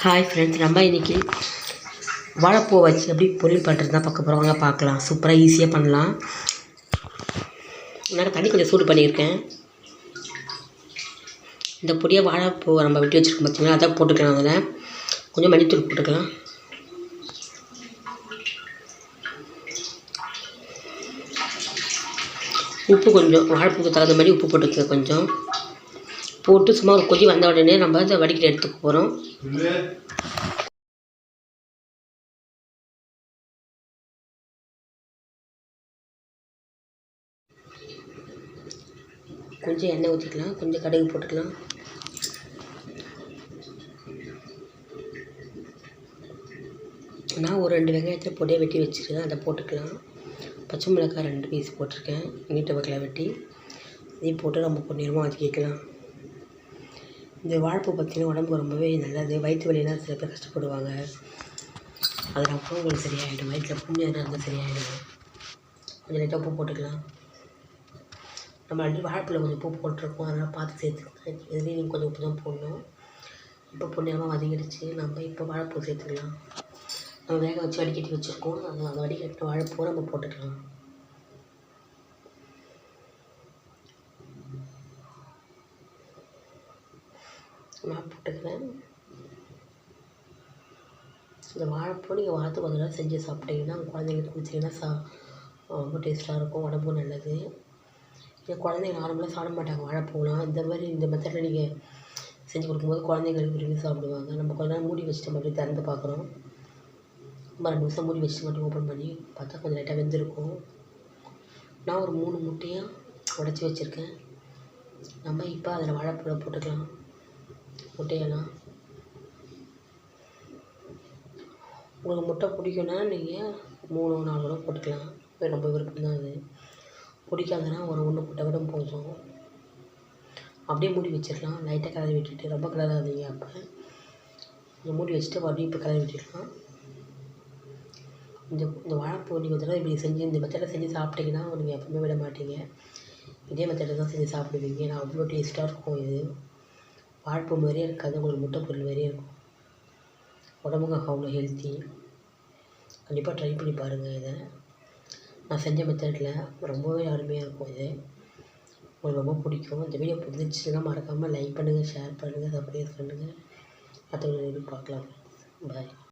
Hi friends, நம்ம இன்றைக்கி வாழைப்பூ வச்சு எப்படி பொரியல் பண்ணுறது தான் பார்க்க போகிறோம். வாங்க பார்க்கலாம். சூப்பராக ஈஸியாக பண்ணலாம். நான் தண்ணி கொஞ்சம் சூடு பண்ணியிருக்கேன். இந்த பொடியை வாழைப்பூ நம்ம வெட்டி வச்சுருக்கோம் பார்த்தீங்கன்னா, அதை போட்டுக்கலாம். அதில் கொஞ்சம் மல்லித்தூள் போட்டுக்கலாம். உப்பு கொஞ்சம், வாழைப்பூக்கு தகுந்த மாதிரி உப்பு போட்டுக்க கொஞ்சம் போட்டு சும்மா ஒரு கொதி வந்த உடனே நம்ம அதை வடிகட்டி எடுத்துக்க போகிறோம். கொஞ்சம் எண்ணெய் ஊற்றிக்கலாம், கொஞ்சம் கடுகு போட்டுக்கலாம். நான் ஒரு 2 வெங்காயத்தை பொடியாக வெட்டி வச்சுருக்கேன், அதை போட்டுக்கலாம். பச்சை மிளகாய் 2 பீஸ் போட்டிருக்கேன், நீட்ட வகையில் வெட்டி. இதையும் போட்டு நம்ம பொன்னிறமாக வதக்கிக்கலாம். இந்த வாழைப்பூ பார்த்திங்கன்னா உடம்புக்கு ரொம்பவே நல்லது. வயிற்று வலினால் சில பேர் கஷ்டப்படுவாங்க, அதில் அப்புறம் உங்களுக்கு சரியாயிடும். வயிற்றில் புண்ணு எதனா இருந்தால் சரியாயிடும். கொஞ்சம் லைட்டாக உப்பு போட்டுக்கலாம். நம்ம ஆல்ரெடி வாழைப்பூவில் கொஞ்சம் உப்பு போட்டிருக்கோம், அதனால் பார்த்து சேர்த்துக்கலாம். இதுலேயும் நீங்கள் கொஞ்சம் உப்பு தான் போடணும். இப்போ பொன்னிறமாக வதங்கிடுச்சு. நம்ம இப்போ வாழைப்பூ சேர்த்துக்கலாம். நம்ம வேக வச்சு வடிகட்டி வச்சுருக்கோம், அந்த வடிகட்டி வாழைப்பூ நம்ம போட்டுக்கலாம். நான் போட்டுக்கிறேன். இந்த வாழைப்பூ நீங்கள் வாரத்துக்கு ஒரு தடவை செஞ்சு சாப்பிட்டீங்கன்னா குழந்தைங்களுக்கு குடிச்சிங்கன்னா ரொம்ப டேஸ்ட்டாக இருக்கும், உடம்பும் நல்லது. என் குழந்தைங்க நார்மலாக சாப்பிட மாட்டாங்க வாழைப்பூலாம். இந்த மெத்தடில் நீங்கள் செஞ்சு கொடுக்கும்போது குழந்தைங்களுக்கு விரும்பி சாப்பிடுவாங்க. நம்ம கொஞ்ச நேரம் மூடி வச்சுட்டு நம்ம அப்படியே திறந்து பார்க்குறோம். நம்ம 2 நிமிஷம் மூடி வச்சுட்டு மட்டும் ஓப்பன் பண்ணி பார்த்தா கொஞ்சம் லைட்டாக வெந்திருக்கும். நான் ஒரு 3 முட்டையாக உடச்சி வச்சுருக்கேன். நம்ம இப்போ அதில் வாழைப்பூவை போட்டுக்கலாம். முட்டையெல்லாம் உங்களுக்கு முட்டை பிடிக்குன்னா நீங்கள் 3 4 கூட போட்டுக்கலாம். ரொம்ப விருப்பம் தான் அது. பிடிக்காதுன்னா ஒரு 1 போட்டால் கூட போதும். அப்படியே மூடி வச்சிடலாம். லைட்டாக கிளறி விட்டுட்டு, ரொம்ப கிளறாதீங்க. அப்போ கொஞ்சம் மூடி வச்சுட்டு அப்படியே இப்போ கிளறி விட்டுடலாம். இந்த வாழைப்பூ நீங்கள் ஒரு தடவை இப்படி செஞ்சு இந்த மெத்தடில் செஞ்சு சாப்பிட்டீங்கன்னா நீங்கள் எப்பவுமே விட மாட்டீங்க. இதே மெத்தடில் தான் செஞ்சு சாப்பிடுவீங்க. நான் அவ்வளோ டேஸ்ட்டாக இருக்கும். இது வாழைப்பூ மாதிரியே இருக்காது, உங்களுக்கு முட்டை பொருள் மாதிரியே இருக்கும். உடம்புக்கு அவ்வளோ ஹெல்த்தி. கண்டிப்பாக ட்ரை பண்ணி பாருங்கள். இதை நான் செஞ்ச மெத்தடில் ரொம்பவே அருமையாக இருக்கும். இது உங்களுக்கு ரொம்ப பிடிக்கும். இந்த வீடியோ பிடிச்சிச்சுன்னா மறக்காமல் லைக் பண்ணுங்கள், ஷேர் பண்ணுங்கள், சப்ஸ்கிரைப் பண்ணுங்கள். மற்றவங்க பார்க்கலாம். பாய்.